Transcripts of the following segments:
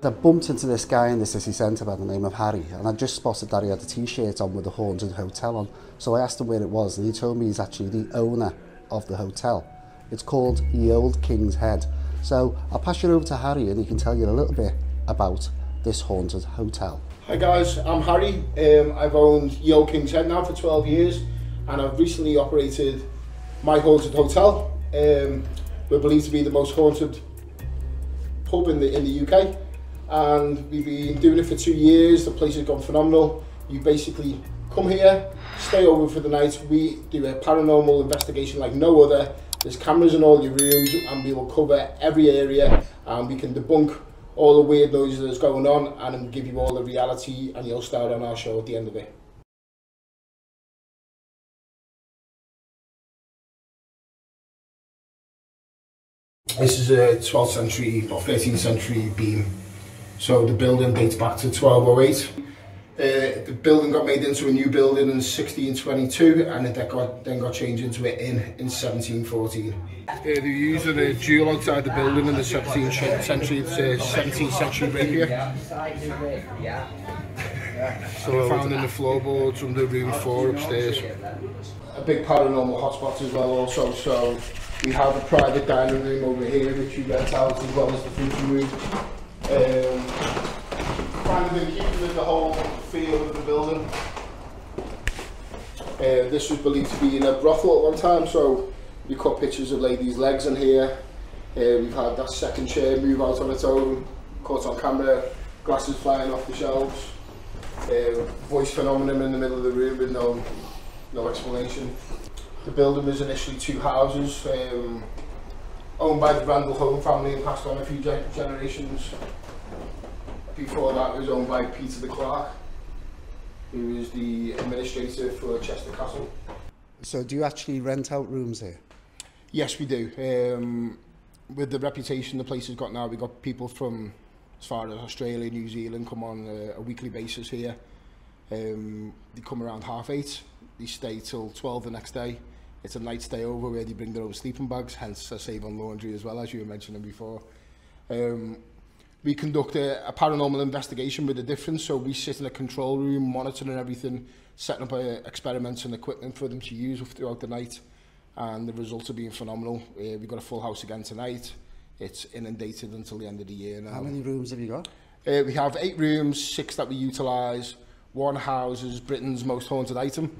I bumped into this guy in the city centre by the name of Harry, and I just spotted that he had a t-shirt on with the Haunted Hotel on. So I asked him where it was, and he told me he's actually the owner of the hotel. It's called the Old King's Head. So I'll pass you over to Harry, and he can tell you a little bit about this haunted hotel. Hi guys, I'm Harry. I've owned the Old King's Head now for 12 years, and I've recently operated my haunted hotel. We're believed to be the most haunted pub in the UK. And we've been doing it for 2 years. The place has gone phenomenal. You basically come here, stay over for the night. We do a paranormal investigation like no other. There's cameras in all your rooms, and we will cover every area, and we can debunk all the weird noises that's going on, and then give you all the reality, and you'll start on our show at the end of it. This is a 12th century or 13th century beam. So the building dates back to 1208. The building got made into a new building in 1622, and it then got changed into an inn in 1714. They were using a jewel outside the building in the 17th century. It's a 17th century rapier. So found in the floorboards under room 4 upstairs. A big paranormal hotspot as well also. So we have a private dining room over here which we rent out, as well as the function room. Kind of been keeping with the whole feel of the building. This was believed to be in a brothel at one time, so we cut pictures of ladies' legs in here. We've had that second chair move out on its own, caught on camera, glasses flying off the shelves, voice phenomenon in the middle of the room with no explanation. The building was initially 2 houses, owned by the Randall Home family and passed on a few generations. Before that, it was owned by Peter the Clerk, who was the administrator for Chester Castle. So do you actually rent out rooms here? Yes, we do. With the reputation the place has got now, we've got people from as far as Australia, New Zealand come on a weekly basis here. They come around 8:30, they stay till 12 the next day. It's a night stay over where they bring their own sleeping bags, hence I save on laundry as well, as you were mentioning before. We conduct a paranormal investigation with a difference, so we sit in a control room monitoring everything, setting up experiments and equipment for them to use throughout the night, and the results are being phenomenal. We've got a full house again tonight. It's inundated until the end of the year now. How many rooms have you got? We have 8 rooms, 6 that we utilise. One houses Britain's most haunted item,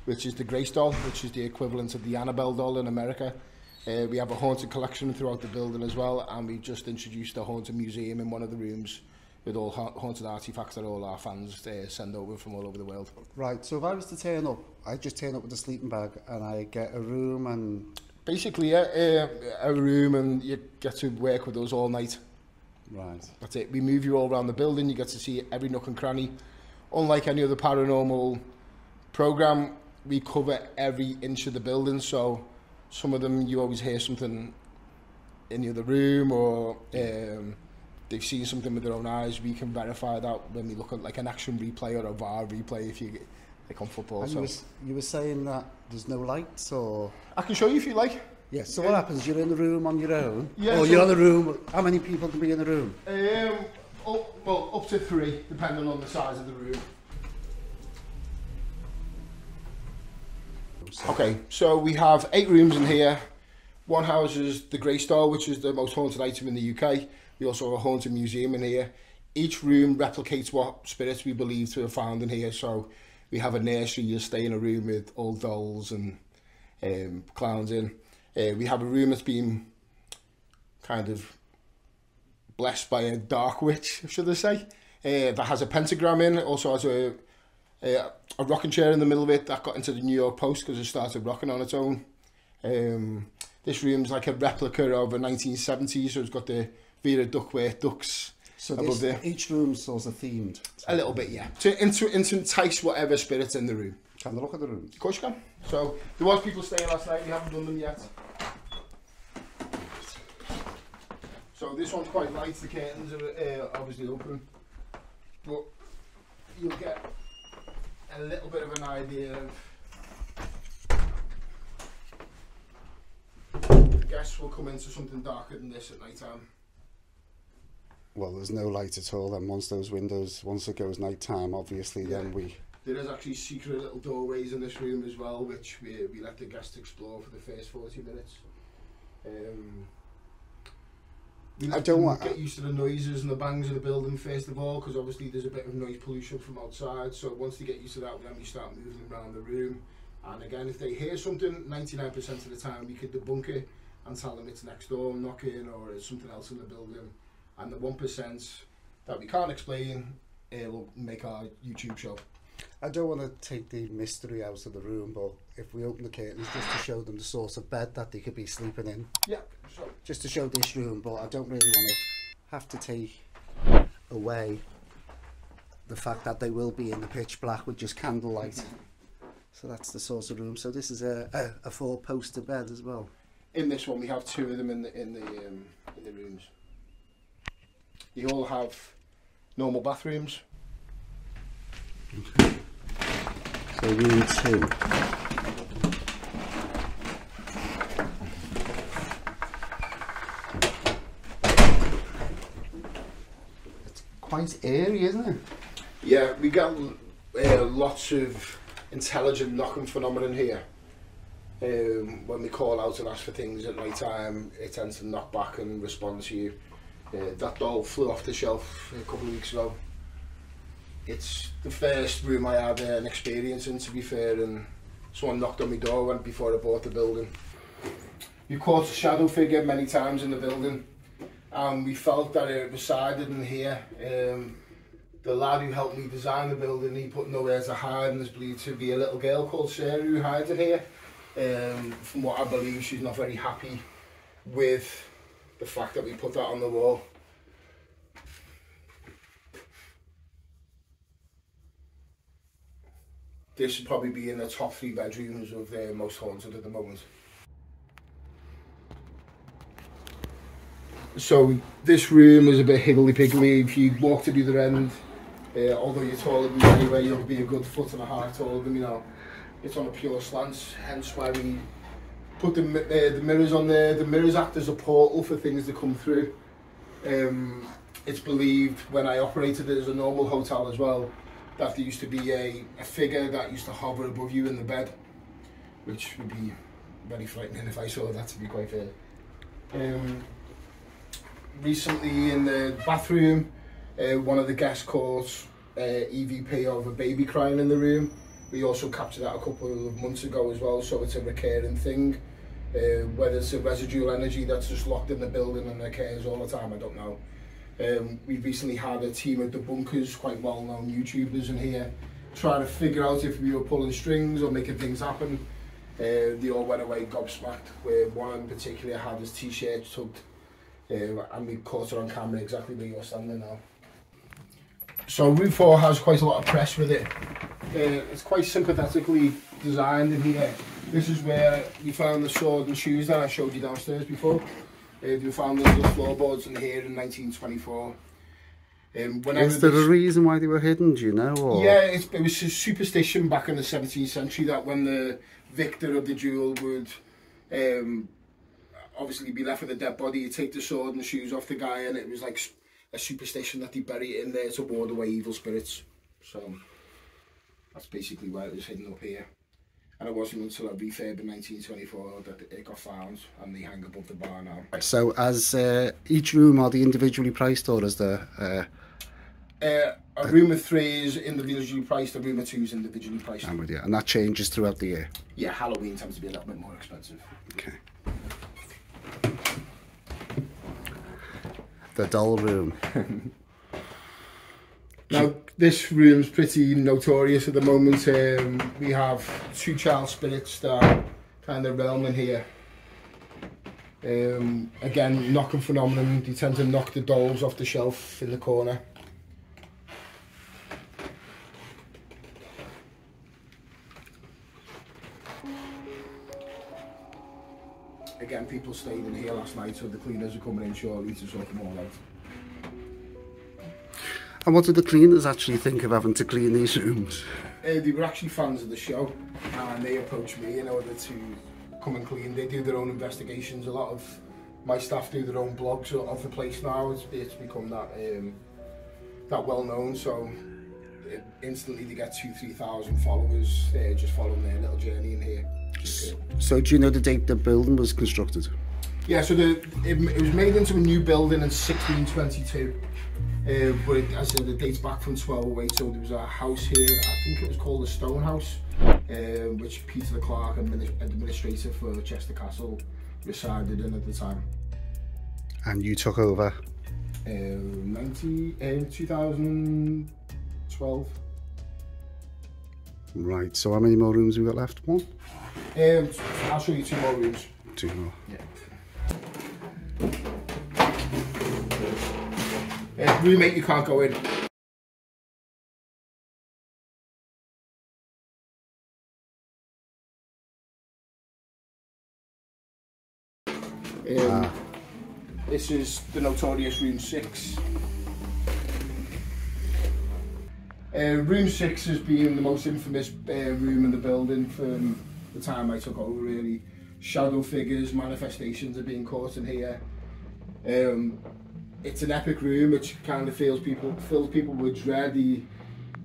which is the Grace doll, which is the equivalent of the Annabelle doll in America. We have a haunted collection throughout the building as well, and we've just introduced a haunted museum in one of the rooms with all haunted artifacts that all our fans send over from all over the world. Right, so if I was to turn up, I just turn up with a sleeping bag and I get a room and... Basically, yeah, a room, and you get to work with us all night. Right. That's it. We move you all around the building, you get to see every nook and cranny. Unlike any other paranormal programme, we cover every inch of the building, so some of them you always hear something in the other room, or they've seen something with their own eyes. We can verify that when we look at like an action replay or a VAR replay if you like on football. And so you were saying that there's no lights, or... I can show you if you like. Yeah, so what happens? You're in the room on your own? Yeah, or so you're in the room... How many people can be in the room? Well, up to 3, depending on the size of the room. Okay, so we have 8 rooms in here. One houses the Grey Star, which is the most haunted item in the UK. We also have a haunted museum in here. Each room replicates what spirits we believe to have found in here. So we have a nursery, you stay in a room with old dolls and clowns in. We have a room that's been kind of blessed by a dark witch, should I say, that has a pentagram in. It also has a rocking chair in the middle of it that got into the New York Post because it started rocking on its own. This room's like a replica of a 1970s, so it's got the Vera Duckworth ducks above there. Each room's sort of themed? A little bit, yeah. To entice whatever spirit's in the room. Can they look at the room? Of course you can. So, there was people staying last night, we haven't done them yet. So this one's quite light, the curtains are obviously open. But you'll get a little bit of an idea of... Guests will come into something darker than this at night time. Well, there's no light at all, and once it goes night time, obviously, then we... There is actually secret little doorways in this room as well, which we let the guests explore for the first 40 minutes. I don't want to get used to the noises and the bangs of the building first of all, because obviously there's a bit of noise pollution from outside. So once they get used to that, then we start moving around the room. And again, if they hear something, 99% of the time we could debunk it and tell them it's next door knocking or it's something else in the building. And the 1% that we can't explain, will make our YouTube show. I don't want to take the mystery out of the room, but if we open the curtains just to show them the sort of bed that they could be sleeping in. Yeah, so. Just to show this room, but I don't really want to have to take away the fact that they will be in the pitch black with just candlelight. So that's the sort of room. So this is a 4-poster bed as well. In this one, we have 2 of them in the rooms. They all have normal bathrooms. Okay. So room 2. It's quite airy, isn't it? Yeah, we get lots of intelligent knocking phenomenon here. When we call out and ask for things at night time, it tends to knock back and respond to you. That doll flew off the shelf a couple of weeks ago. It's the first room I had an experience in, to be fair, and someone knocked on my door before I bought the building. We caught a shadow figure many times in the building, and we felt that it resided in here. The lad who helped me design the building, he put nowhere to hide, and there's believed to be a little girl called Sarah who hides in here. From what I believe, she's not very happy with the fact that we put that on the wall. This would probably be in the top 3 bedrooms of the most haunted at the moment. So this room is a bit higgledy-piggledy. If you walk to the other end, although you're taller than me anyway, you'll be a good 1.5 foot taller than me now. It's on a pure slant, hence why we put the mirrors on there. The mirrors act as a portal for things to come through. It's believed, when I operated it as a normal hotel as well, that there used to be a figure that used to hover above you in the bed, which would be very frightening if I saw that, to be quite fair. Recently in the bathroom, one of the guests caught EVP of a baby crying in the room. We also captured that a couple of months ago as well, so it's a recurring thing. Whether it's a residual energy that's just locked in the building and occurs all the time, I don't know. We've recently had a team of debunkers, quite well-known YouTubers in here, trying to figure out if we were pulling strings or making things happen. They all went away gobsmacked, where one in particular had his t-shirt tugged, and we caught it on camera exactly where you're standing now. So room 4 has quite a lot of press with it. It's quite sympathetically designed in here. This is where we found the sword and shoes that I showed you downstairs before. We found those little floorboards in here in 1924. Is there a reason why they were hidden, do you know? Or? Yeah, it was a superstition back in the 17th century that when the victor of the duel would obviously be left with a dead body, you'd take the sword and the shoes off the guy, and it was like a superstition that they bury it in there to ward away evil spirits. So that's basically why it was hidden up here. And it wasn't until I refurbed in 1924 that it got found, and they hang above the bar now. So as each room, are they individually priced, or is there... a room of 3 is individually priced, a room of 2 is individually priced. I'm with you. And that changes throughout the year? Yeah, Halloween tends to be a little bit more expensive. Okay. The doll room. Now, this room's pretty notorious at the moment. We have 2 child spirits that kind of realm in here. Again, knocking phenomenon. They tend to knock the dolls off the shelf in the corner. Again, people stayed in here last night, so the cleaners are coming in shortly to sort them all out. And what did the cleaners actually think of having to clean these rooms? They were actually fans of the show, and they approached me in order to come and clean. They do their own investigations. A lot of my staff do their own blogs of the place now. It's become that that well known, so instantly they get 2,000-3,000 followers just following their little journey in here. So do you know the date the building was constructed? Yeah, so it was made into a new building in 1622, but as I said, it dates back from 1208. So there was a house here, I think it was called the Stone House, which Peter the Clerk, administrator for Chester Castle, resided in at the time. And you took over? 2012. Right, so how many more rooms have we got left? One? I'll show you 2 more rooms. 2 more. Yeah. Room 8 you can't go in. This is the notorious room 6. Room 6 has been the most infamous room in the building from the time I took over, really. Shadow figures, manifestations are being caught in here. It's an epic room which kind of fills people with dread.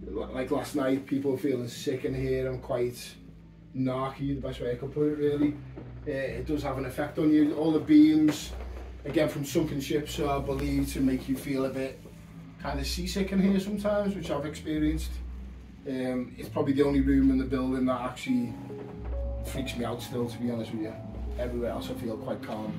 Like last night, people were feeling sick in here and quite narky, the best way I could put it, really. It does have an effect on you. All the beams, again from sunken ships, are believed to make you feel a bit kind of seasick in here sometimes, which I've experienced. It's probably the only room in the building that actually freaks me out still, to be honest with you. Everywhere else I feel quite calm.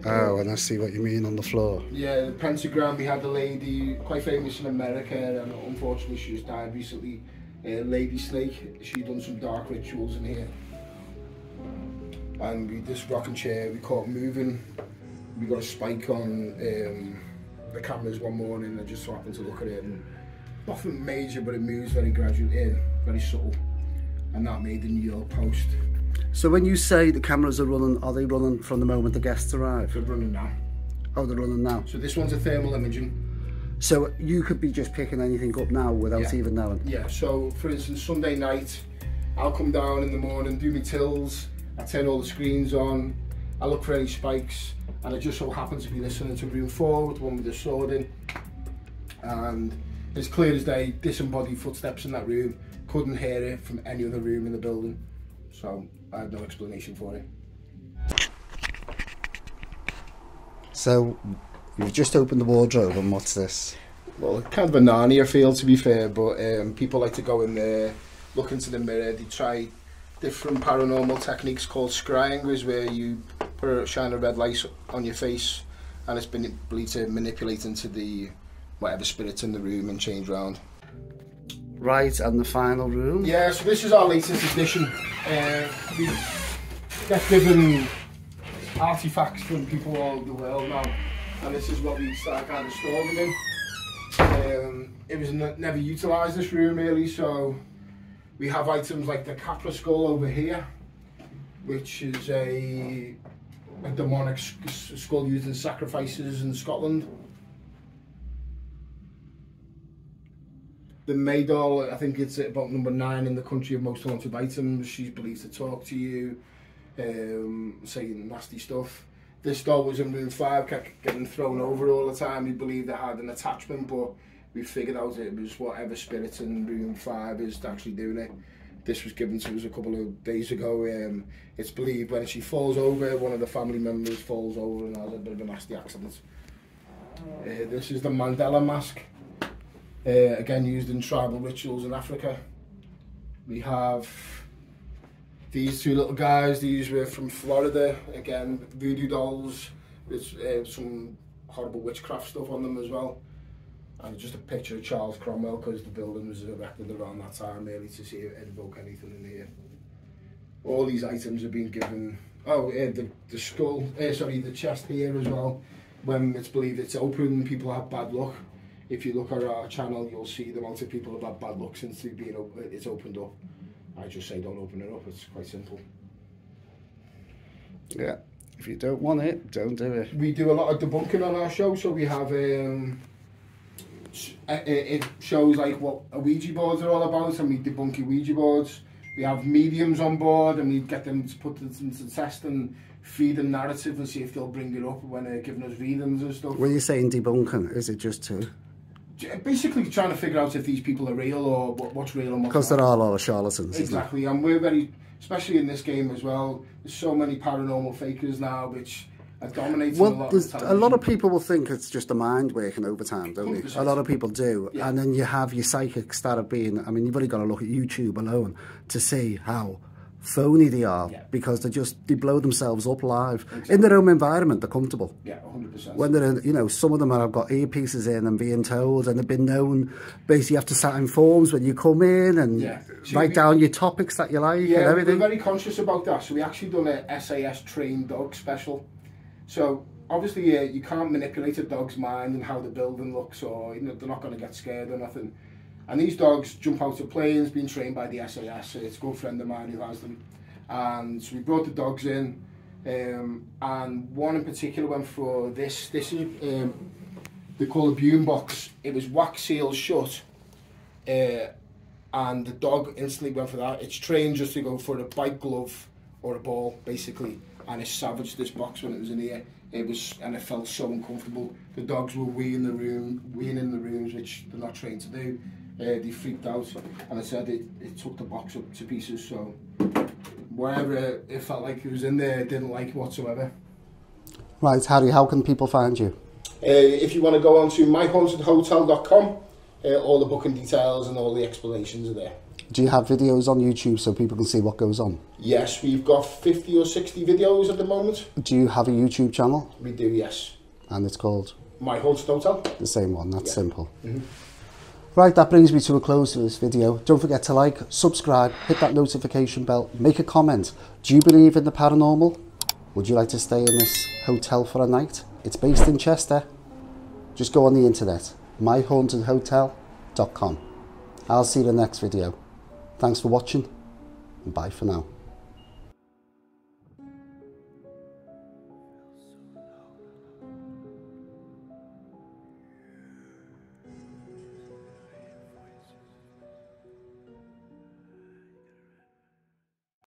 Oh, and I see what you mean on the floor. Yeah, the pentagram, we had a lady quite famous in America, and unfortunately she just died recently. Lady Snake, she done some dark rituals in here. And this rocking chair we caught moving. We got a spike on the cameras one morning, and I just so happened to look at it, and nothing major, but it moves very gradually, very subtle, and that made the New York Post. So when you say the cameras are running, are they running from the moment the guests arrive? They're running now. Oh, they're running now. So this one's a thermal imaging. So you could be just picking anything up now without even knowing? Yeah, so for instance, Sunday night, I'll come down in the morning, do my tills, I turn all the screens on, I look for any spikes, and I just so happen to be listening to room 4 with the one with the sword in. And it's clear as day, disembodied footsteps in that room, couldn't hear it from any other room in the building. So I have no explanation for it. So you've just opened the wardrobe, and what's this? Well, kind of a Narnia feel, to be fair, but people like to go in there, look into the mirror, they try different paranormal techniques called scrying, is where you shine a red light on your face, and it's been believed to manipulate into the whatever spirit's in the room and change round. Right, and the final room? Yeah, so this is our latest edition. We get given artifacts from people all over the world now, and this is what we start kind of store them in. It was never utilised, this room, really, so we have items like the Capra skull over here, which is a demonic skull used in sacrifices in Scotland. The Maydol, I think it's about number 9 in the country of most haunted items. She's believed to talk to you, saying nasty stuff. This doll was in room 5, kept getting thrown over all the time. We believed it had an attachment, but we figured out it was whatever spirit in room 5 is actually doing it. This was given to us a couple of days ago. It's believed when she falls over, one of the family members falls over and has a bit of a nasty accident. This is the Mandela mask. Again used in tribal rituals in Africa. We have these 2 little guys. These were from Florida. Again, voodoo dolls with some horrible witchcraft stuff on them as well. And just a picture of Charles Cromwell, because the building was erected around that time, really, to see it evoke anything in here. All these items have been given. Oh, the skull, sorry, the chest here as well. When it's believed it's open, people have bad luck. If you look at our channel, you'll see the amount of people have had bad luck since it's opened up. I just say don't open it up, it's quite simple. Yeah, if you don't want it, don't do it. We do a lot of debunking on our show, so we have it shows like what a Ouija boards are all about, and we debunk your Ouija boards. We have mediums on board, and we get them to put it into the test and feed them narrative and see if they'll bring it up when they're giving us readings and stuff. When you're saying debunking, is it just to... Basically trying to figure out if these people are real or what's real and what's not. Because there are a lot of charlatans, exactly, and we're very, especially in this game as well, there's so many paranormal fakers now which are dominating a lot of television. A lot of people will think it's just a mind working overtime, don't they? 100%. A lot of people do. Yeah. And then you have your psychics that have been, I mean, you've only got to look at YouTube alone to see how phony they are, because they blow themselves up live. Exactly. In their own environment, they're comfortable. Yeah, 100%. When they're in, you know, some of them have got earpieces in and being told, and they've been known, basically you have to sign forms when you come in and write down your topics that you like and everything. We're very conscious about that. So we actually done a SAS trained dog special. So obviously you can't manipulate a dog's mind and how the building looks, or you know, they're not going to get scared or nothing. And these dogs jump out of planes, being trained by the SAS. It's a good friend of mine who has them. And so we brought the dogs in, and one in particular went for this. This is, they call a boom box. It was wax sealed shut, and the dog instantly went for that. It's trained just to go for a bite glove or a ball, basically. And it savaged this box when it was in here. And it felt so uncomfortable. The dogs were weeing in the rooms, which they're not trained to do. They freaked out, and I said it took the box up to pieces. So wherever it felt like it was in there, it didn't like whatsoever. Right, Harry, how can people find you? If you want to go on to myhauntedhotel.com, all the booking details and all the explanations are there. Do you have videos on YouTube so people can see what goes on? Yes, we've got 50 or 60 videos at the moment. Do you have a YouTube channel? We do, yes. And it's called? My Haunted Hotel. The same one, that's simple. Right, that brings me to a close to this video. Don't forget to like, subscribe, hit that notification bell, make a comment. Do you believe in the paranormal? Would you like to stay in this hotel for a night? It's based in Chester. Just go on the internet, myhauntedhotel.com. I'll see you in the next video. Thanks for watching, and bye for now.